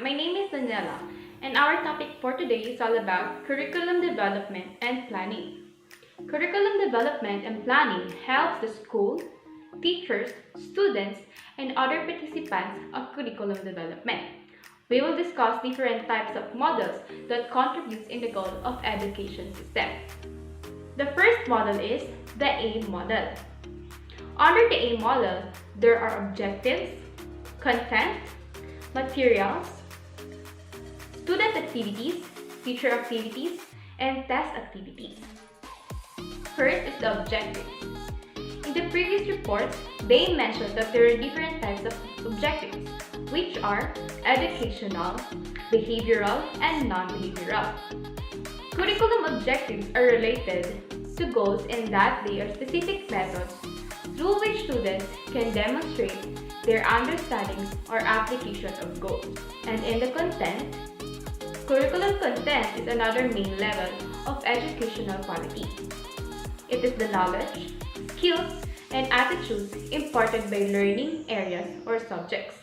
my name is Daniella, and our topic for today is all about curriculum development and planning. Curriculum development and planning helps the school, teachers, students, and other participants of curriculum development. We will discuss different types of models that contribute in the goal of education system. The first model is the A model. Under the A model, there are objectives, content, materials, student activities, teacher activities, and test activities. First is the objective. In the previous reports, they mentioned that there are different types of objectives, which are educational, behavioral, and non-behavioral. Curriculum objectives are related to goals in that they are specific methods through which students can demonstrate their understanding or application of goals. And in the content, curriculum content is another main level of educational quality. It is the knowledge, skills, and attitudes imparted by learning areas or subjects.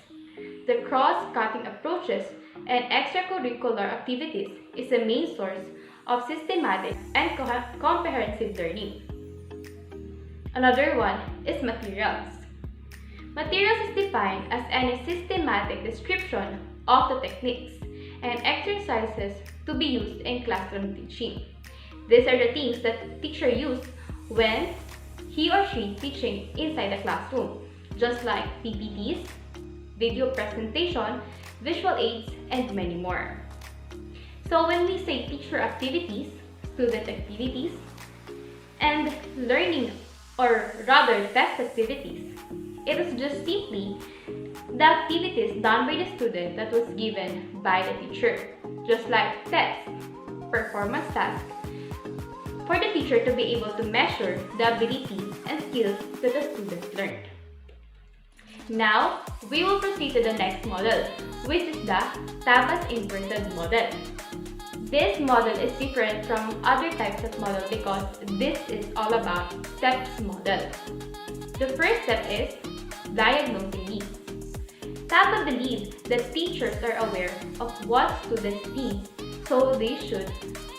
The cross-cutting approaches and extracurricular activities is a main source of systematic and comprehensive learning. Another one is materials. Materials is defined as any systematic description of the techniques and exercises to be used in classroom teaching. These are the things that the teacher uses when he or she teaching inside the classroom, just like PPTs, video presentation, visual aids, and many more. So when we say teacher activities, student activities, and learning or rather test activities, it is just simply the activities done by the student that was given by the teacher, just like tests, performance tasks, for the teacher to be able to measure the ability and skills that the students learned. Now, we will proceed to the next model, which is the Tabas inverted model. This model is different from other types of model because this is all about steps model. The first step is diagnosing needs. Taba believes that teachers are aware of what students need, so they should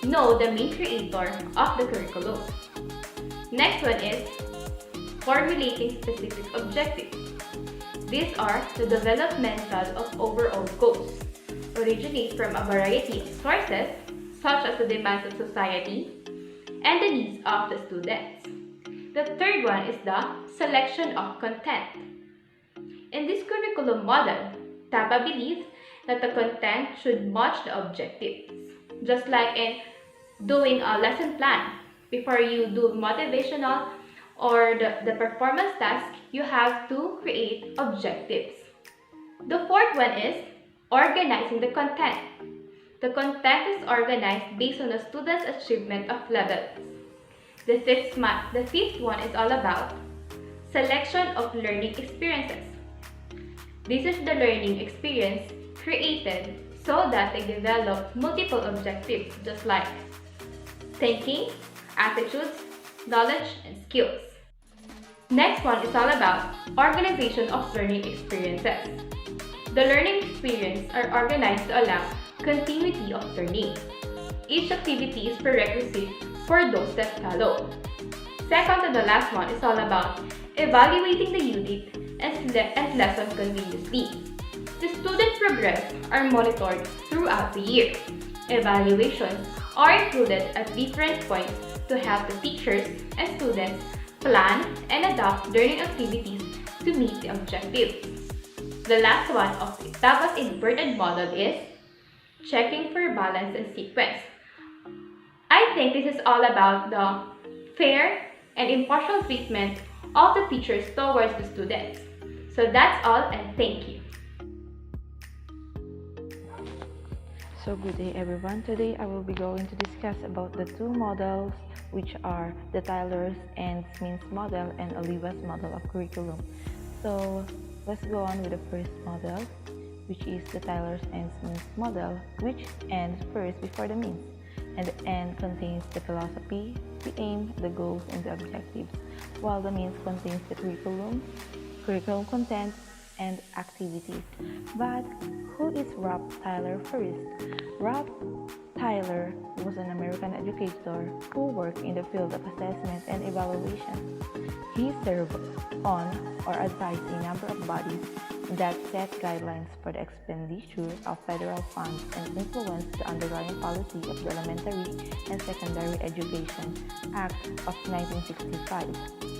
know the main creator of the curriculum. Next one is formulating specific objectives. These are the developmental of overall goals, originate from a variety of sources such as the demands of society and the needs of the students. The third one is the selection of content. In this curriculum model, Taba believes that the content should match the objectives. Just like in doing a lesson plan, before you do motivational or the performance task, you have to create objectives. The fourth one is organizing the content. The content is organized based on the student's achievement of levels. The fifth one is all about selection of learning experiences. This is the learning experience created so that they develop multiple objectives, just like thinking, attitudes, knowledge, and skills. Next one is all about organization of learning experiences. The learning experiences are organized to allow continuity of learning. Each activity is prerequisite for those that follow. Second to the last one is all about evaluating the unit and lesson continuously. The student progress are monitored throughout the year. Evaluations are included at different points to help the teachers and students plan and adopt learning activities to meet the objectives. The last one of Taba's inverted model is checking for balance and sequence. I think this is all about the fair and impartial treatment of the teachers towards the students. So that's all, and thank you. So good day everyone. Today I will be going to discuss about the two models, which are the Tyler's and Smith's model and Oliva's model of curriculum. So let's go on with the first model, which is the Tyler's and Smith's model, which ends first before the means, and the end contains the philosophy, the aim, the goals, and the objectives, while the means contains the curriculum content, and activities. But who is Rob Tyler first? Rob Tyler was an American educator who worked in the field of assessment and evaluation. He served on or advised a number of bodies that set guidelines for the expenditure of federal funds and influenced the underlying policy of the Elementary and Secondary Education Act of 1965.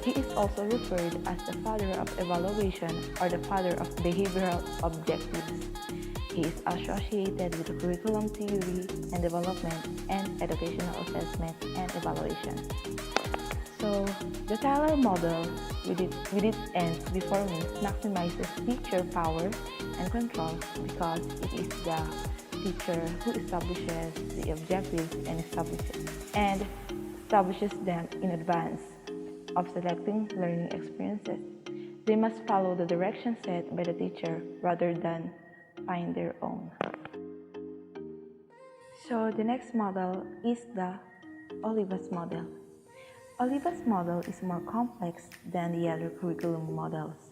He is also referred as the father of evaluation or the father of behavioral objectives. He is associated with the curriculum theory and development and educational assessment and evaluation. So, the Tyler model, with its ends before means, maximizes teacher power and control because it is the teacher who establishes the objectives and establishes them in advance of selecting learning experiences. They must follow the direction set by the teacher rather than find their own. So the next model is the Olivas model. Olivas model is more complex than the other curriculum models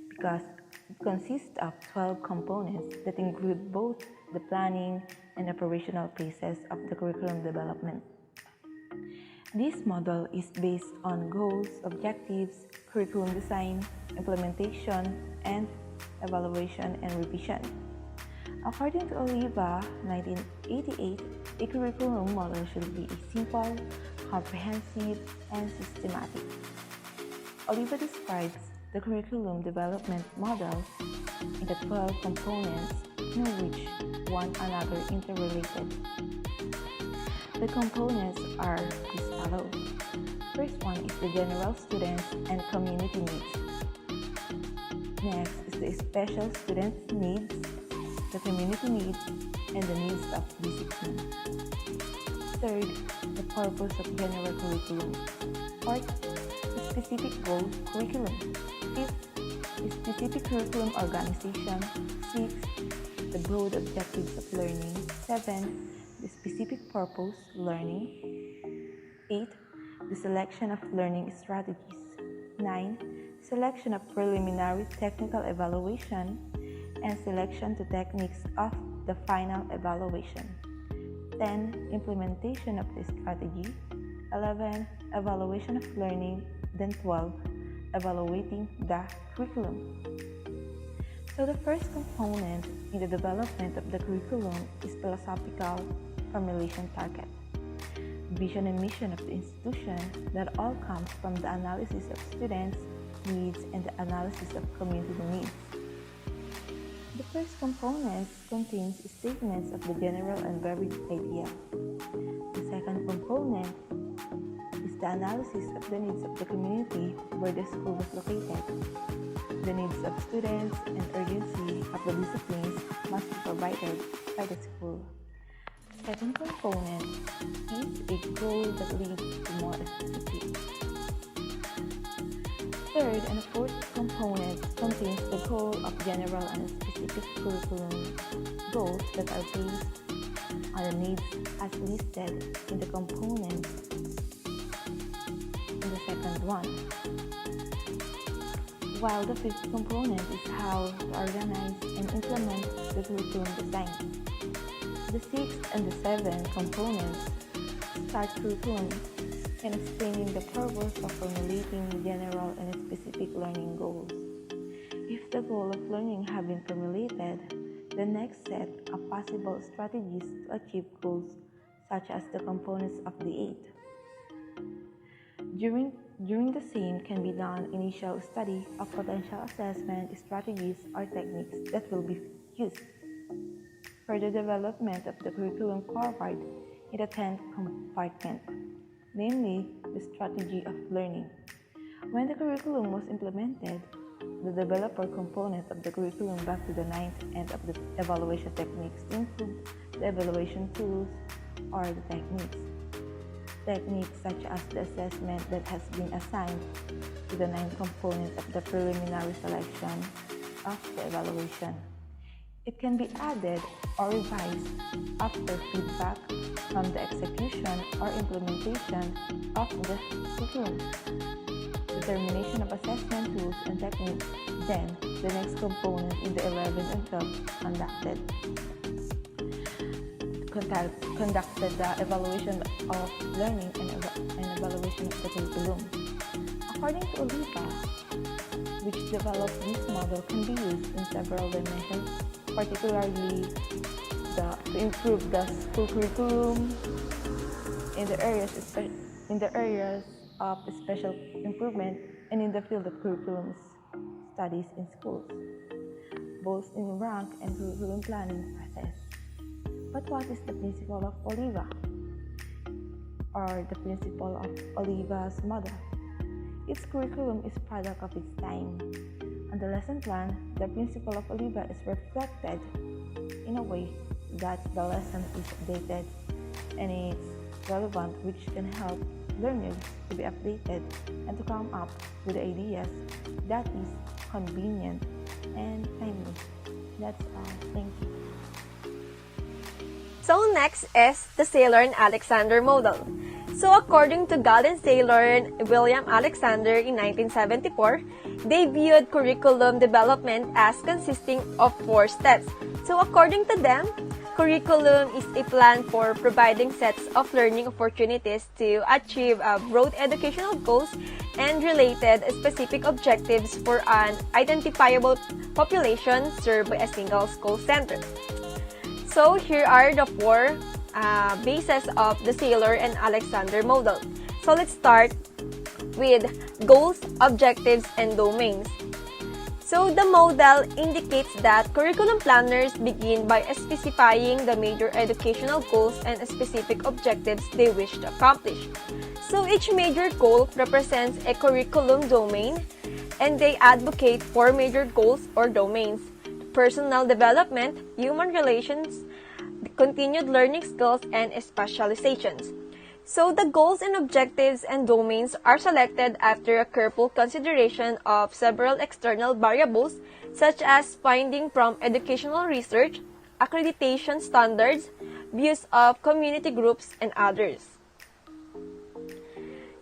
because it consists of 12 components that include both the planning and operational phases of the curriculum development. This model is based on goals, objectives, curriculum design, implementation, and evaluation and revision. According to Oliva, 1988, a curriculum model should be simple, comprehensive, and systematic. Oliva describes the curriculum development model in the 12 components in which one another interrelated. The components are as follows. First one is the general students and community needs. Next is the special students' needs, the community needs, and the needs of discipline. Third, the purpose of general curriculum. Fourth, the specific goal curriculum. Fifth, the specific curriculum organization. Sixth, the broad objectives of learning. Seventh, the specific purpose learning. 8. The selection of learning strategies. 9. Selection of preliminary technical evaluation and selection to techniques of the final evaluation. 10. Implementation of the strategy. 11. Evaluation of learning. Then 12. Evaluating the curriculum. So the first component in the development of the curriculum is philosophical formulation target. Vision and mission of the institution that all comes from the analysis of students' needs and the analysis of community needs. The first component contains statements of the general and varied idea. The second component is the analysis of the needs of the community where the school is located. The needs of students and urgency of the disciplines must be provided by the school. The second component is a goal that leads to more activity. Third and fourth component contains the goal of general and specific curriculum goals that are based on the needs as listed in the component in the second one. While the fifth component is how to organize and implement the curriculum design. The sixth and the seventh components start curriculum and explaining the purpose of formulating general and specific learning goals. If the goal of learning have been formulated, the next set of possible strategies to achieve goals such as the components of the eight. During the same can be done initial study of potential assessment strategies or techniques that will be used. Further development of the curriculum forward in the 10th compartment, namely the strategy of learning. When the curriculum was implemented, the developer component of the curriculum back to the 9th end of the evaluation techniques include the evaluation tools or the techniques. Techniques such as the assessment that has been assigned to the 9th component of the preliminary selection of the evaluation. It can be added or revised after feedback from the execution or implementation of the curriculum. The determination of assessment tools and techniques. Then, the next component in the 11th and 12th conducted the evaluation of learning and evaluation of the curriculum. According to Oliva, which developed this model, can be used in several dimensions, particularly to improve the school curriculum in the areas of special improvement and in the field of curriculum studies in schools, both in rank and curriculum planning process. But what is the principle of Oliva, or the principle of Oliva's model? Its curriculum is product of its time. On the lesson plan, the principle of Oliva is reflected in a way that the lesson is updated and it's relevant, which can help learners to be updated and to come up with ideas that is convenient and timely. That's all. Thank you. So next is the Syrell and Alexander model. So according to Galen Syrell and William Alexander in 1974, they viewed curriculum development as consisting of 4 steps. So according to them, curriculum is a plan for providing sets of learning opportunities to achieve broad educational goals and related specific objectives for an identifiable population served by a single school center. So here are the 4 bases of the Syrell and Alexander model. So let's start with goals, objectives, and domains. So the model indicates that curriculum planners begin by specifying the major educational goals and specific objectives they wish to accomplish. So each major goal represents a curriculum domain, and they advocate 4 major goals or domains: personal development, human relations, continued learning skills, and specializations. So the goals and objectives and domains are selected after a careful consideration of several external variables such as finding from educational research, accreditation standards, views of community groups, and others.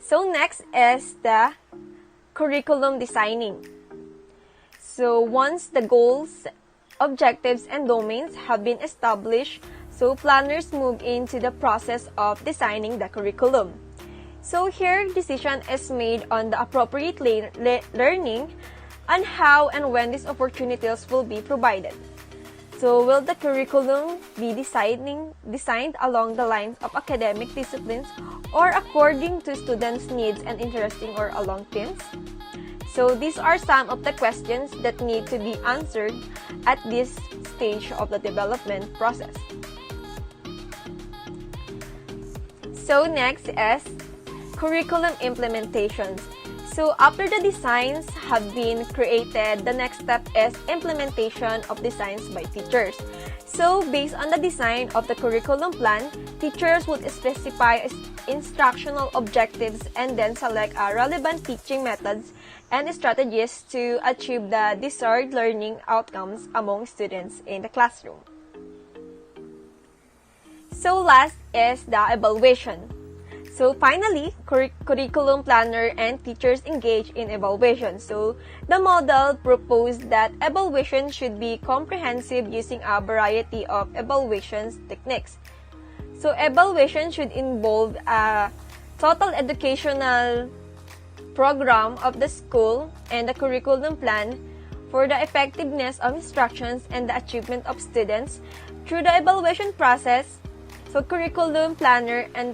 So next is the curriculum designing. So once the goals, objectives, and domains have been established, so planners move into the process of designing the curriculum. So here, decision is made on the appropriate learning and how and when these opportunities will be provided. So will the curriculum be designed along the lines of academic disciplines or according to students' needs and interesting or along themes? So these are some of the questions that need to be answered at this stage of the development process. So next is curriculum implementations. So after the designs have been created, the next step is implementation of designs by teachers. So based on the design of the curriculum plan, teachers would specify instructional objectives and then select relevant teaching methods and strategies to achieve the desired learning outcomes among students in the classroom. So last is the evaluation. So finally, curriculum planner and teachers engage in evaluation. So the model proposed that evaluation should be comprehensive using a variety of evaluation techniques. So evaluation should involve a total educational program of the school and the curriculum plan for the effectiveness of instructions and the achievement of students through the evaluation process. So curriculum planner and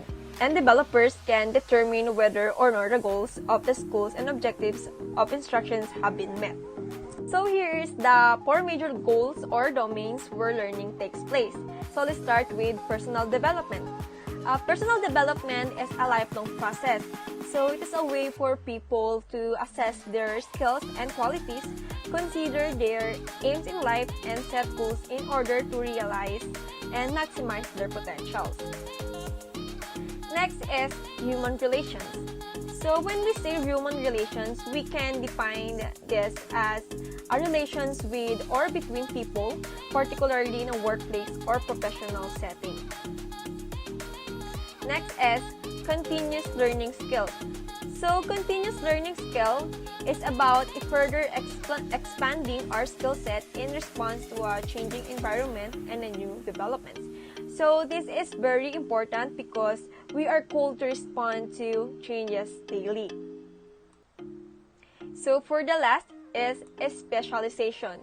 developers can determine whether or not the goals of the schools and objectives of instructions have been met. So here is the 4 major goals or domains where learning takes place. So let's start with personal development. Personal development is a lifelong process. So it is a way for people to assess their skills and qualities, consider their aims in life, and set goals in order to realize and maximize their potentials. Next is human relations. So when we say human relations, we can define this as a relations with or between people, particularly in a workplace or professional setting. Next is continuous learning skills. So, continuous learning skill is about further expanding our skill set in response to a changing environment and a new developments. So, this is very important because we are called to respond to changes daily. So, for the last is specialization.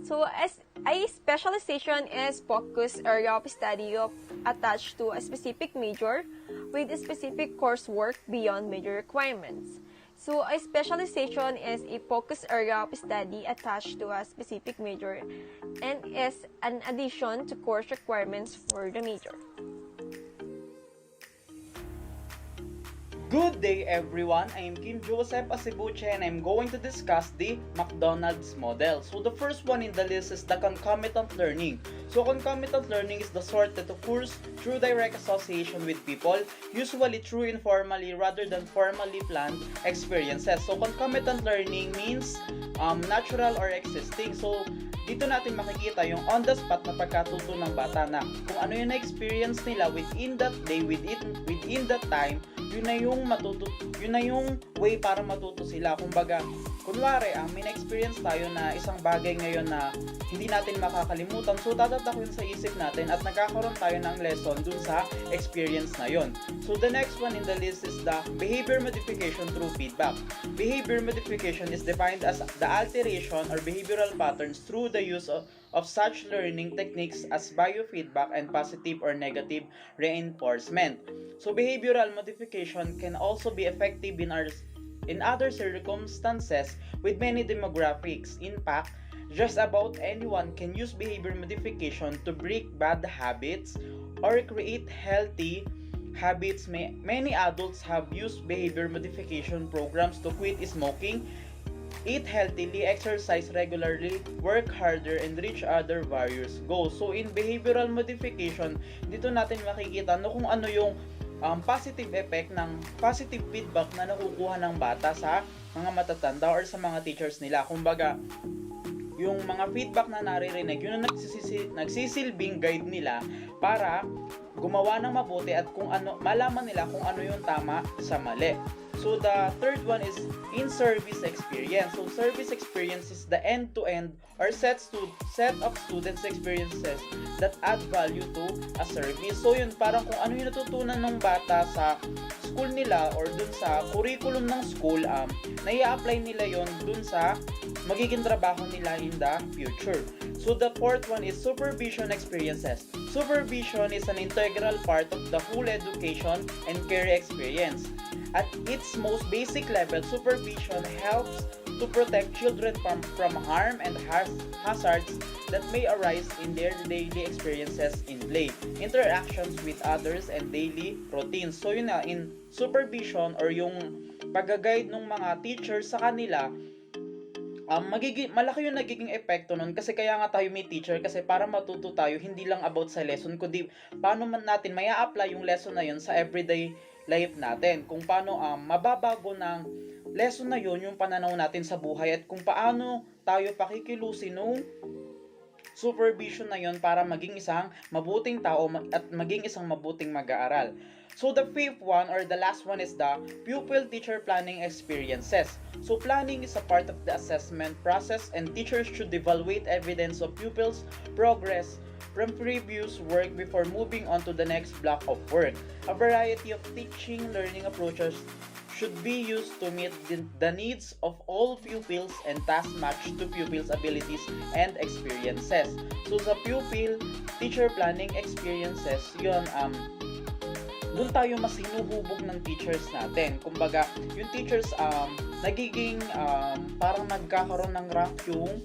So, as a specialization is focused area of study attached to a specific major with a specific coursework beyond major requirements. So, a specialization is a focused area of study attached to a specific major and is an addition to course requirements for the major. Good day everyone, I am Kim Joseph Asebuche and I'm going to discuss the McDonald's model. So the first one in the list is the concomitant learning. So concomitant learning is the sort that occurs through direct association with people, usually through informally rather than formally planned experiences. So concomitant learning means natural or existing. So dito natin makikita yung on the spot na pagkatuto ng bata na kung ano yung na-experience nila within that day, within that time, yun na yung way para matuto sila. Kumbaga, kunwari, may na-experience tayo na isang bagay ngayon na hindi natin makakalimutan. So, tatatak yun sa isip natin at nagkakaroon tayo ng lesson dun sa experience na yun. So, the next one in the list is the behavior modification through feedback. Behavior modification is defined as the alteration or behavioral patterns through the use of such learning techniques as biofeedback and positive or negative reinforcement. So, behavioral modification can also be effective in other circumstances with many demographics. In fact, just about anyone can use behavior modification to break bad habits or create healthy habits. Many adults have used behavior modification programs to quit smoking, eat healthily, exercise regularly, work harder, and reach other various goals. So in behavioral modification, dito natin makikita kung ano yung positive effect ng positive feedback na nakukuha ng bata sa mga matatanda or sa mga teachers nila. Kumbaga, yung mga feedback na naririnig, yun ang nagsisilbing guide nila para gumawa ng mabuti at kung ano, malaman nila kung ano yung tama sa mali. So the third one is in-service experience. So service experience is the end-to-end or set of students' experiences that add value to a service. So yun, parang kung ano yung natutunan ng bata sa school nila or dun sa curriculum ng school, nai-apply nila yon dun sa magiging trabaho nila in the future. So the fourth one is supervision experiences. Supervision is an integral part of the whole education and career experience. At its most basic level, supervision helps to protect children from harm and hazards that may arise in their daily experiences in play, interactions with others, and daily routines. So yun na, in supervision or yung pag-guide ng mga teachers sa kanila, malaki yung nagiging epekto nun kasi kaya nga tayo may teacher kasi para matuto tayo hindi lang about sa lesson kundi paano man natin maya apply yung lesson na yun sa everyday life natin, kung paano mababago ng lesson na yun yung pananaw natin sa buhay at kung paano tayo pakikilusin nung supervision na yun para maging isang mabuting tao at maging isang mabuting mag-aaral. So the fifth one or the last one is the pupil-teacher planning experiences. So planning is a part of the assessment process and teachers should evaluate evidence of pupils' progress from previous work before moving on to the next block of work. A variety of teaching learning approaches should be used to meet the needs of all pupils and task match to pupils' abilities and experiences. So sa pupil-teacher planning experiences, yun, doon tayo mas hinuhubog ng teachers natin. Kumbaga, yung teachers nagiging parang nagkakaroon ng rank yung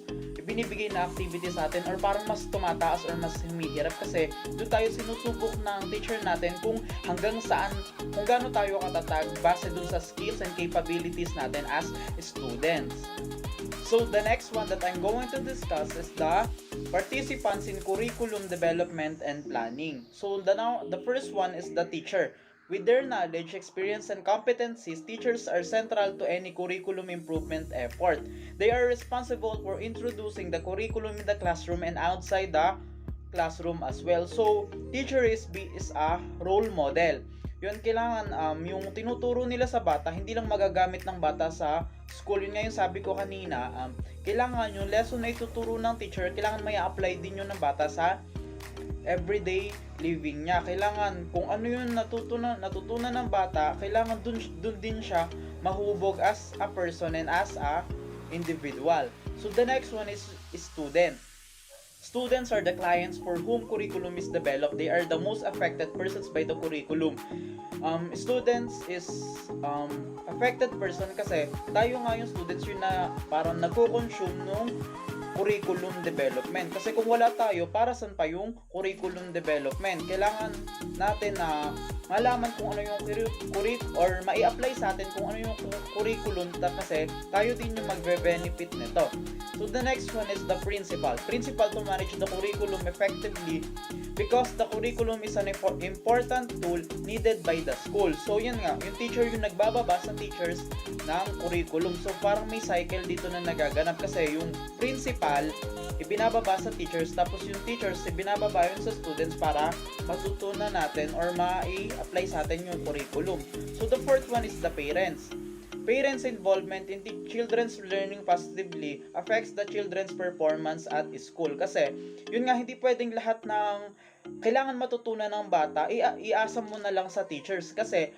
binibigay na activity sa atin or parang mas tumataas or mas humihirap kasi doon tayo sinusubok ng teacher natin kung hanggang saan, kung gaano tayo katatag base doon sa skills and capabilities natin as students. So the next one that I'm going to discuss is the participants in curriculum development and planning. So the first one is the teacher. With their knowledge, experience, and competencies, teachers are central to any curriculum improvement effort. They are responsible for introducing the curriculum in the classroom and outside the classroom as well. So, teacher is a role model. yun, kailangan yung tinuturo nila sa bata, hindi lang magagamit ng bata sa school. Yun nga yung sabi ko kanina, kailangan yung lesson na ituturo ng teacher, kailangan may apply din yun ng bata sa everyday living niya. Kailangan kung ano yung natutunan ng bata, kailangan dun din siya mahubog as a person and as a individual. So the next one is student. Students are the clients for whom curriculum is developed. They are the most affected persons by the curriculum. Students is affected person kasi tayo nga yung students yun na parang nagko-consume nung curriculum development. Kasi kung wala tayo, para saan pa yung curriculum development? Kailangan natin na malaman kung ano yung or mai-apply sa atin kung ano yung curriculum kasi tayo din yung magbe-benefit nito. So the next one is the principal. Principal to manage the curriculum effectively because the curriculum is an important tool needed by the school. So yun nga, yung teacher yung nagbababa sa teachers ng curriculum. So parang may cycle dito na nagaganap kasi yung principal ibinababa sa teachers tapos yung teachers ibinababa yun sa students para matutunan natin or ma-apply sa atin yung curriculum. So the fourth one is the parents. Parents' involvement in children's learning positively affects the children's performance at school. Kasi, yun nga, hindi pwedeng lahat ng kailangan matutunan ng bata, iasa mo na lang sa teachers. Kasi,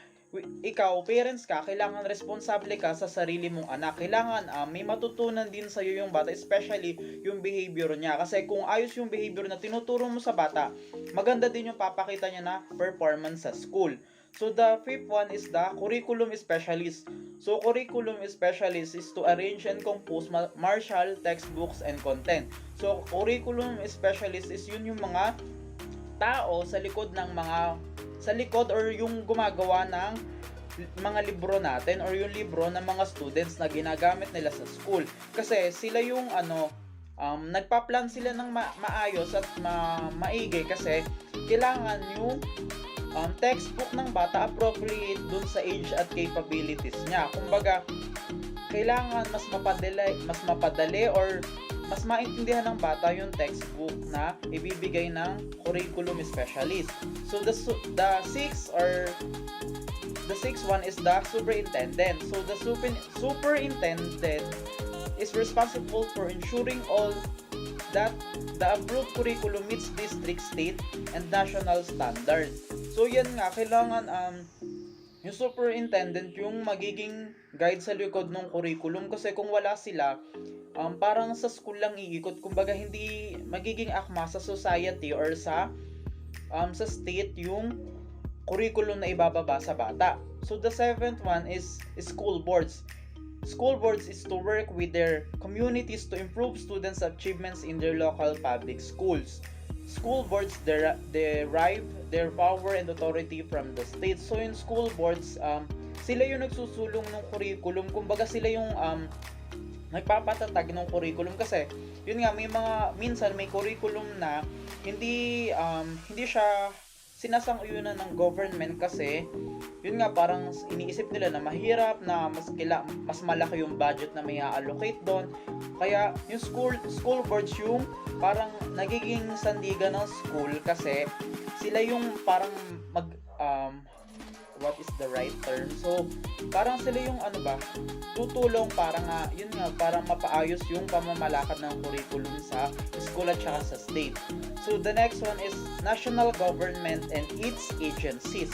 ikaw, parents ka, kailangan responsable ka sa sarili mong anak. Kailangan may matutunan din sa'yo yung bata, especially yung behavior niya. Kasi kung ayos yung behavior na tinuturo mo sa bata, maganda din yung papakita niya na performance sa school. So the fifth one is the curriculum specialist. So curriculum specialist is to arrange and compose martial textbooks and content. So curriculum specialist is yun yung mga tao sa likod or yung gumagawa ng mga libro natin or yung libro ng mga students na ginagamit nila sa school. Kasi sila yung nagpa-plan sila ng maayos at maigi kasi kailangan yung textbook ng bata appropriate dun sa age at capabilities niya. Kumbaga, kailangan mas mapadali or mas maintindihan ng bata yung textbook na ibibigay ng curriculum specialist. So the sixth one is the superintendent. So the superintendent is responsible for ensuring all that the approved curriculum meets district, state, and national standard. So yan nga, kailangan yung superintendent yung magiging guide sa likod ng curriculum kasi kung wala sila, parang sa school lang iikot, kumbaga hindi magiging akma sa society or sa state yung curriculum na ibababa sa bata. So the seventh one is school boards. School boards is to work with their communities to improve students' achievements in their local public schools. School boards derive their power and authority from the state. So yung school boards, sila yung nagsusulong ng curriculum. Kumbaga sila yung nagpapatatag ng curriculum kasi yun nga, minsan may curriculum na hindi siya sinasang-uyunan ng government kasi yun nga parang iniisip nila na mahirap na mas malaki yung budget na may allocate doon. Kaya yung school boards yung parang nagiging sandigan ng school kasi sila yung parang what is the right term? So, parang sila yung tutulong para mapaayos yung pamamalakad ng curriculum sa school at saka sa state. So, the next one is national government and its agencies.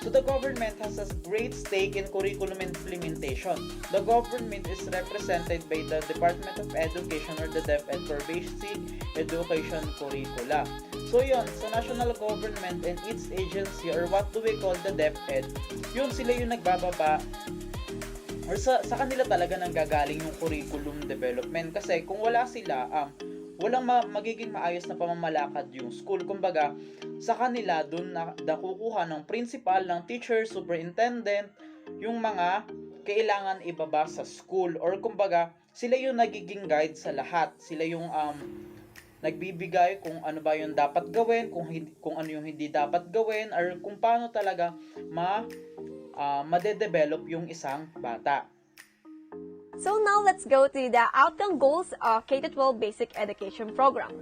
So, the government has a great stake in curriculum implementation. The government is represented by the Department of Education or the DepEd for basic education curricula. So, yun, sa national government and its agency or what do we call the DepEd, yun sila yung nagbababa or sa kanila talaga nanggagaling yung curriculum development kasi kung wala sila, walang magiging maayos na pamamalakad yung school. Kumbaga, sa kanila dun nakukuha ng principal, ng teacher, superintendent, yung mga kailangan ibaba sa school or kumbaga, sila yung nagiging guide sa lahat. Sila yung nagbibigay kung ano ba yung dapat gawin, kung ano yung hindi dapat gawin, or kung paano talaga ma-develop yung isang bata. So now let's go to the outcome goals of K-12 Basic Education Program.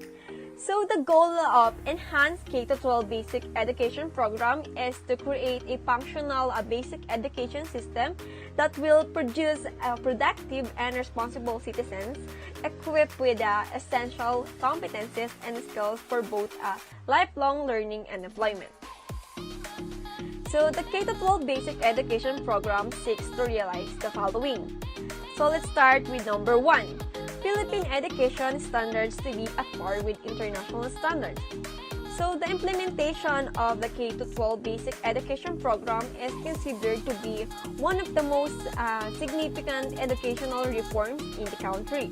So the goal of Enhanced K-12 Basic Education Program is to create a functional basic education system that will produce productive and responsible citizens equipped with essential competencies and skills for both lifelong learning and employment. So the K-12 Basic Education Program seeks to realize the following. So let's start with number 1. Philippine education standards to be at par with international standards. So the implementation of the K-12 Basic Education Program is considered to be one of the most significant educational reforms in the country.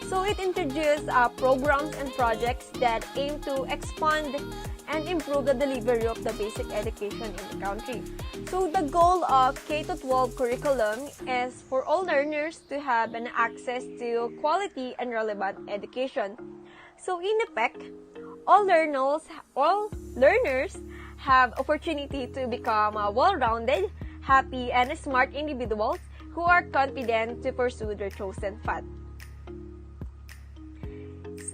So it introduced programs and projects that aim to expand and improve the delivery of the basic education in the country. So the goal of K-12 curriculum is for all learners to have an access to quality and relevant education. So in effect, all learners have opportunity to become well-rounded, happy, and smart individuals who are confident to pursue their chosen path.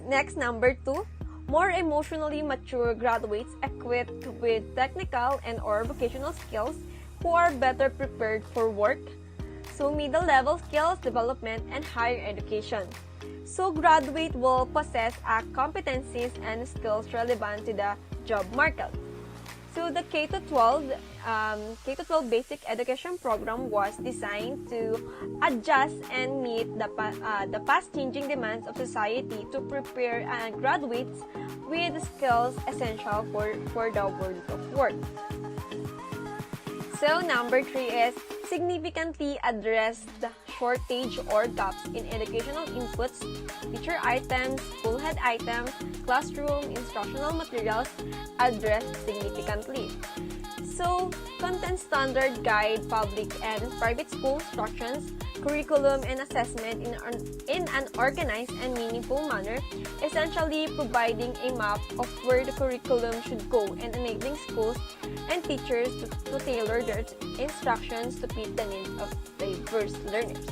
Next, number 2. More emotionally mature graduates equipped with technical and or vocational skills who are better prepared for work, so middle-level skills development and higher education. So graduate will possess competencies and skills relevant to the job market. So the K-12 Basic Education Program was designed to adjust and meet the fast-changing demands of society to prepare graduates with skills essential for the world of work. So number 3 is significantly address the shortage or gaps in educational inputs, teacher items, school head items, classroom, instructional materials addressed significantly. So, content standard guide public and private school instructions, curriculum and assessment in an organized and meaningful manner, essentially providing a map of where the curriculum should go and enabling schools and teachers to tailor their instructions to meet the needs of diverse learners.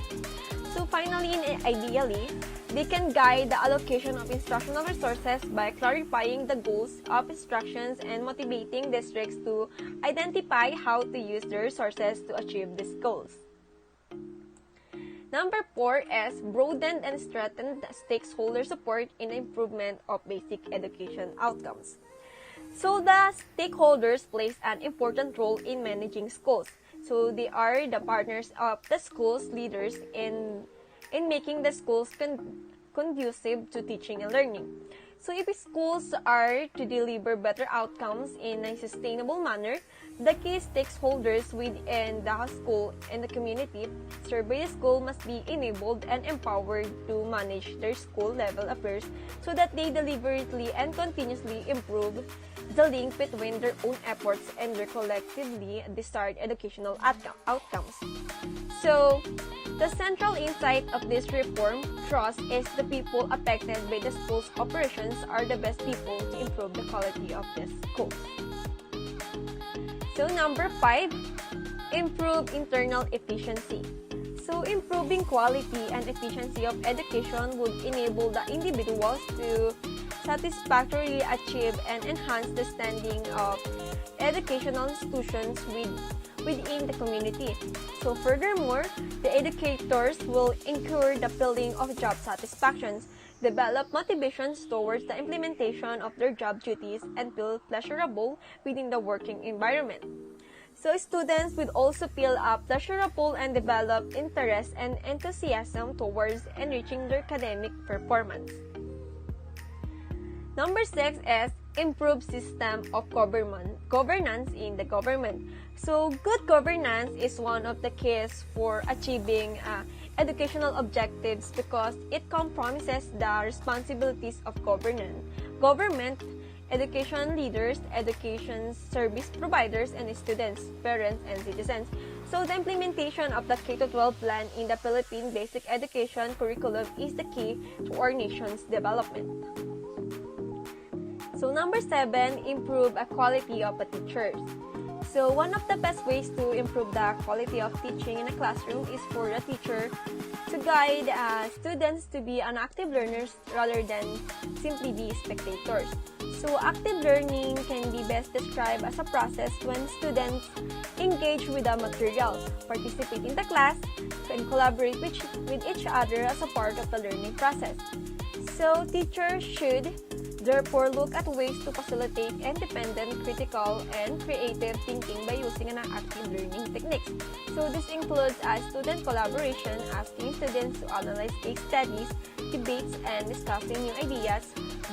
So finally and ideally, they can guide the allocation of instructional resources by clarifying the goals of instructions and motivating districts to identify how to use their resources to achieve these goals. Number 4 is broadened and strengthened stakeholder support in the improvement of basic education outcomes. So the stakeholders plays an important role in managing schools. So they are the partners of the school's leaders in making the schools conducive to teaching and learning. So if schools are to deliver better outcomes in a sustainable manner, the key stakeholders within the school and the community served by the school must be enabled and empowered to manage their school level affairs so that they deliberately and continuously improve the link between their own efforts and their collectively desired educational outcomes. So, the central insight of this reform trust is the people affected by the school's operations are the best people to improve the quality of the schools. So number 5, improve internal efficiency. So improving quality and efficiency of education would enable the individuals to satisfactorily achieve and enhance the standing of educational institutions within the community. So furthermore, the educators will incur the feeling of job satisfactions, develop motivations towards the implementation of their job duties, and feel pleasurable within the working environment. So students will also feel pleasurable and develop interest and enthusiasm towards enriching their academic performance. Number 6 is improve system of governance in the government. So good governance is one of the keys for achieving educational objectives because it compromises the responsibilities of government, education leaders, education service providers, and students, parents, and citizens. So the implementation of the K-12 plan in the Philippine basic education curriculum is the key to our nation's development. So number 7, improve the quality of the teachers. So one of the best ways to improve the quality of teaching in a classroom is for the teacher to guide students to be an active learners rather than simply be spectators. So active learning can be best described as a process when students engage with the material, participate in the class, and collaborate with each other as a part of the learning process. So teachers should therefore look at ways to facilitate independent, critical, and creative thinking by using an active learning techniques. So this includes student collaboration, asking students to analyze case studies, debates, and discussing new ideas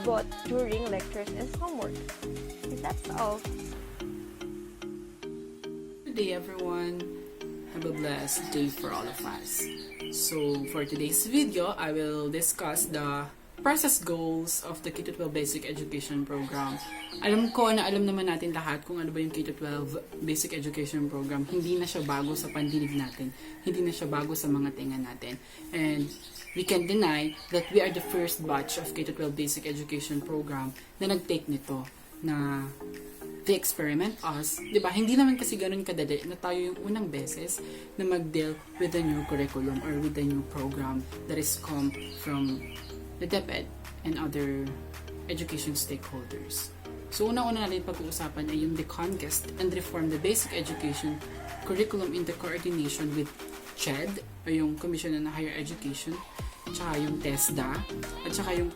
both during lectures and homework. That's all. Good day, everyone. Have a blessed day for all of us. So for today's video, I will discuss the process goals of the K-12 Basic Education Program. Alam ko na alam naman natin lahat kung ano ba yung K-12 Basic Education Program. Hindi na siya bago sa pandinig natin. Hindi na siya bago sa mga tinga natin. And we can deny that we are the first batch of K-12 Basic Education Program na nag-take nito, na they experiment us. Diba? Hindi naman kasi ganun kadali na tayo yung unang beses na mag-deal with the new curriculum or with the new program that is come from the DepEd and other education stakeholders. So, una-una natin pag-uusapan ay yung deconquest and reform the basic education curriculum in the coordination with CHED, o yung Commission on Higher Education, tsaka yung TESDA, at tsaka yung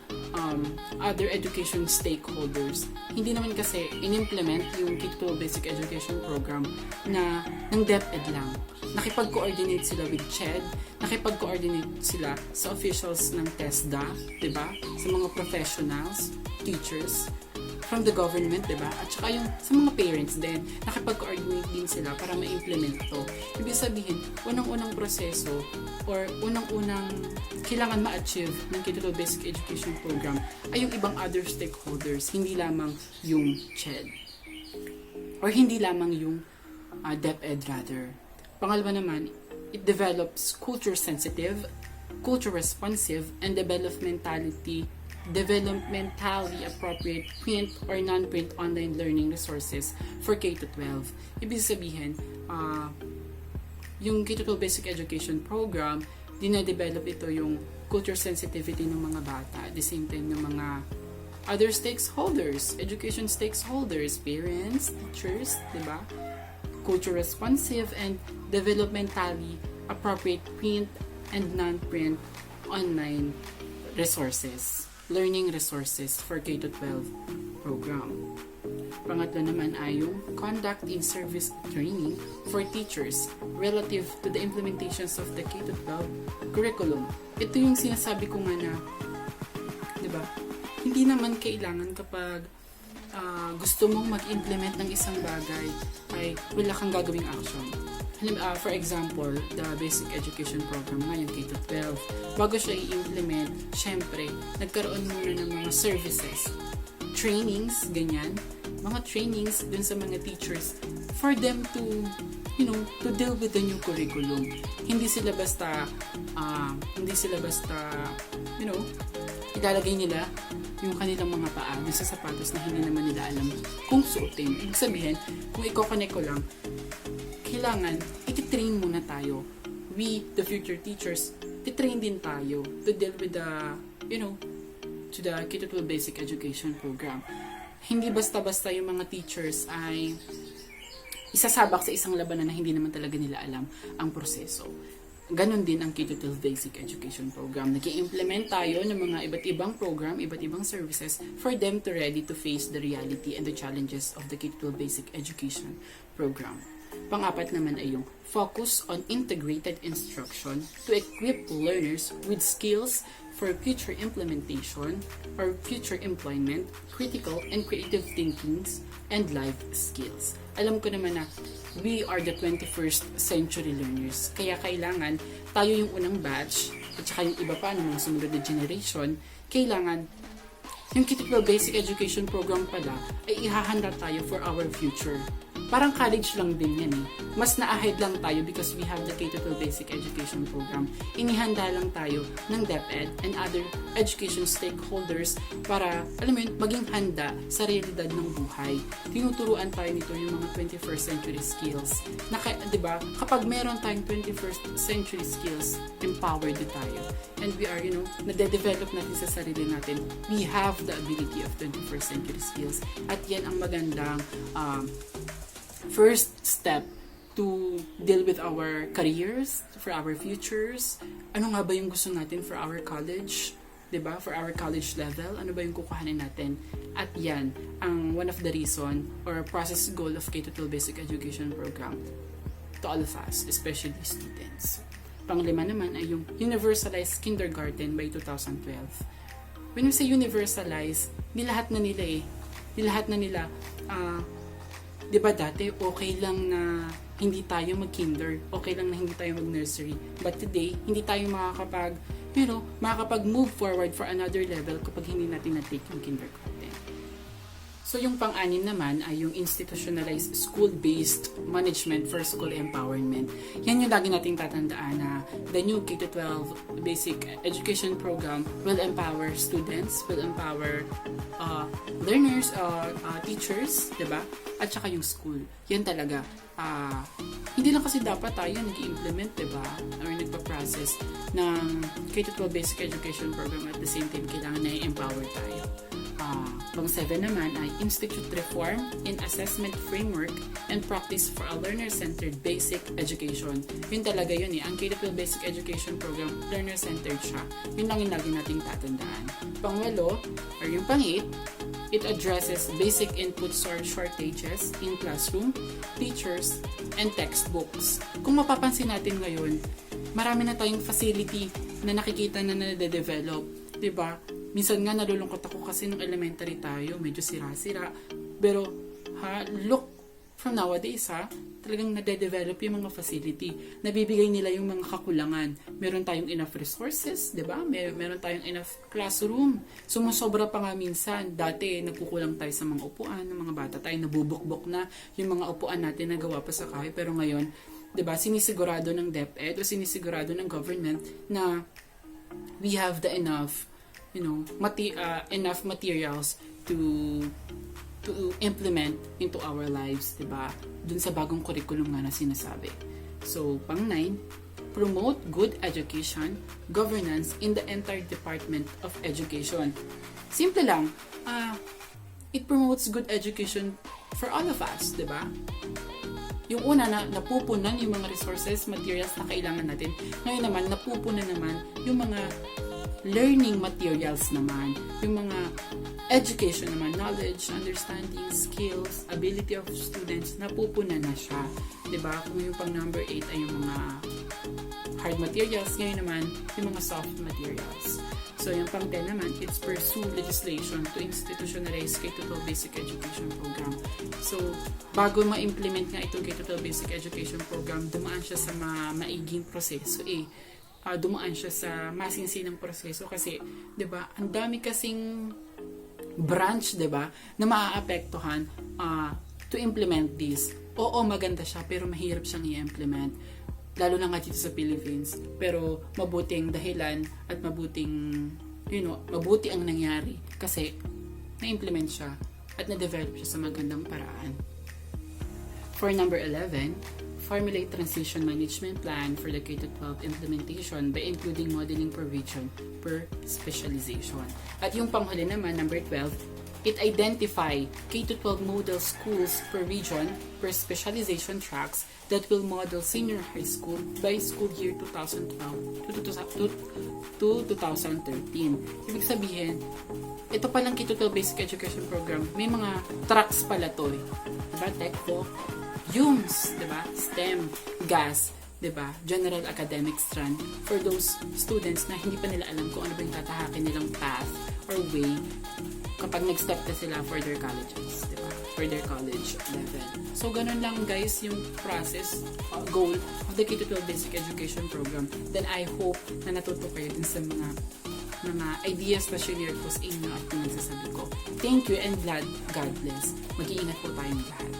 other education stakeholders. Hindi naman kasi in-implement yung K-12 Basic Education Program na ng DepEd lang. Nakipag-coordinate sila with CHED, nakipag-coordinate sila sa officials ng TESDA, diba? Sa mga professionals, teachers, from the government, diba? At saka yung sa mga parents din, nakipag-coordinate din sila para ma-implement to. Ibig sabihin, unang-unang proseso or unang-unang kailangan ma-achieve ng K-12 Basic Education Program ay yung ibang other stakeholders, hindi lamang yung CHED. Or hindi lamang yung DepEd rather. Pangalawa naman, it develops culture-sensitive, culture-responsive, and developmentally appropriate print or non-print online learning resources for K-12. Ibig sabihin, yung K-12 Basic Education Program, dina-develop ito yung culture sensitivity ng mga bata, at the same time ng mga other stakeholders, education stakeholders, parents, teachers, diba? Culture responsive and developmentally appropriate print and non-print online resources, learning resources for K-12 program. Pangatlo naman ay yung conduct in service training for teachers relative to the implementations of the K-12 curriculum. Ito yung sinasabi ko nga na, di ba, hindi naman kailangan kapag gusto mong mag-implement ng isang bagay ay wala kang gagawing action. For example, the basic education program ngayon, K-12, bago siya i-implement, syempre, nagkaroon muna ng mga services, trainings, ganyan, mga trainings dun sa mga teachers for them to, to deal with the new curriculum. Hindi sila basta, ilalagay nila yung kanilang mga paa sa sapatos na hindi naman nila alam kung suotin. Ibig sabihin, kung i-connect ko lang, kailangan, iti-train muna tayo. We, the future teachers, iti-train din tayo to deal with the, to the K-12 Basic Education Program. Hindi basta-basta yung mga teachers ay isasabak sa isang labanan na hindi naman talaga nila alam ang proseso. Ganon din ang K-12 Basic Education Program. Nag-i-implement tayo ng mga iba't ibang program, iba't ibang services for them to ready to face the reality and the challenges of the K-12 Basic Education Program. Pang-apat naman ay yung focus on integrated instruction to equip learners with skills for future implementation or future employment, critical and creative thinkings, and life skills. Alam ko naman na we are the 21st century learners. Kaya kailangan tayo yung unang batch at saka yung iba pa ng mga sumunod na generation, kailangan yung K-12 Basic Education Program pala ay ihahanda tayo for our future. parang college lang din yan eh. Mas na-ahead lang tayo because we have the K-12 Basic Education Program. Inihanda lang tayo ng DepEd and other education stakeholders para, alam mo yun, maging handa sa realidad ng buhay. Tinuturuan tayo nito yung mga 21st century skills. Diba, kapag meron tayong 21st century skills, empowered tayo. And we are, nade-develop natin sa sarili natin. We have the ability of 21st century skills. At yan ang magandang first step to deal with our careers, for our futures. Ano nga ba yung gusto natin for our college? Diba? For our college level, ano ba yung kukuhanin natin? At yan, ang one of the reason or process goal of K-12 Basic Education Program to all of us, especially students. Panglima naman ay yung universalized kindergarten by 2012. When we say universalized, nilahat na nila, di ba dati okay lang na hindi tayo mag-kinder, okay lang na hindi tayo mag-nursery. But today, hindi tayo makakapag-move forward for another level kapag hindi natin na-take yung kindergarten. So yung pang-anim naman ay yung institutionalized school-based management for school empowerment. Yan yung lagi nating tatandaan na the new K-12 Basic Education Program will empower students, will empower learners, teachers, diba? At saka yung school. Yan talaga. Hindi lang kasi dapat tayo nag-i-implement, diba? Or nagpa-process ng K-12 Basic Education Program at the same time kailangan na i-empower tayo. Pang 7 naman ay Institute Reform in Assessment Framework and Practice for a Learner-Centered Basic Education. Yun talaga yun eh. Ang K-12 Basic Education Program, learner-centered siya. Yun lang yung lagi nating tatandaan. Pang-8, or yung pang-8, it addresses basic input source shortages in classroom, teachers, and textbooks. Kung mapapansin natin ngayon, marami na tayong facility na nakikita na nade-develop. Diba? Minsan nga nalulungkot ako kasi nung elementary tayo, medyo sira-sira. Pero, look from nowadays, talagang nade-develop yung mga facility. Nabibigay nila yung mga kakulangan. Meron tayong enough resources, diba? Meron tayong enough classroom. Sumusobra pa nga minsan. Dati, nagkukulang tayo sa mga upuan ng mga bata tayo. Nabubukbok na yung mga upuan natin na gawa pa sa kahoy. Pero ngayon, diba, sinisigurado ng DepEd o sinisigurado ng government na we have the enough enough materials to implement into our lives, diba? Dun sa bagong curriculum nga na sinasabi. So, pang-9, promote good education, governance in the entire Department of Education. Simple lang, it promotes good education for all of us, diba? Yung una na napupunan yung mga resources, materials na kailangan natin. Ngayon naman, napupunan naman yung mga learning materials naman, yung mga education naman, knowledge, understanding, skills, ability of students, napupunan na siya. Diba? Kung yung pang number 8 ay yung mga hard materials, ngayon naman, yung mga soft materials. So, yung pang 10 naman, it's pursue legislation to institutionalize K-12 Basic Education Program. So, bago ma-implement nga itong K-12 Basic Education Program, dumaan siya sa maiging proseso dumaan siya sa masinsinang proseso kasi, 'di ba? Ang dami kasing branch, 'di ba, na maaapektuhan to implement this. Oo, maganda siya pero mahirap siyang i-implement. Lalo na nga dito sa Philippines. Pero mabuting dahilan at mabuti ang nangyari kasi na-implement siya at na-develop siya sa magandang paraan. For number 11, formulate transition management plan for the K-12 implementation by including modeling per region per specialization. At yung panghuli naman, number 12, it identify K-12 model schools per region per specialization tracks that will model senior high school by school year 2012 to 2013. Ibig sabihin, ito palang K-12 Basic Education Program, may mga tracks pala to eh. Diba? Techbook, UMS, diba? STEM, GAS, diba? General Academic Strand for those students na hindi pa nila alam kung ano ba yung tatahakin nilang path or way kapag nag-step na sila for their colleges, diba? For their college level. So, ganun lang guys yung process, goal of the K-12 Basic Education Program. Then, I hope na natuto kayo din sa mga ideas na share ko sa inyo at pinagsasabi ko. Thank you and God bless. Mag-iingat po tayong lahat.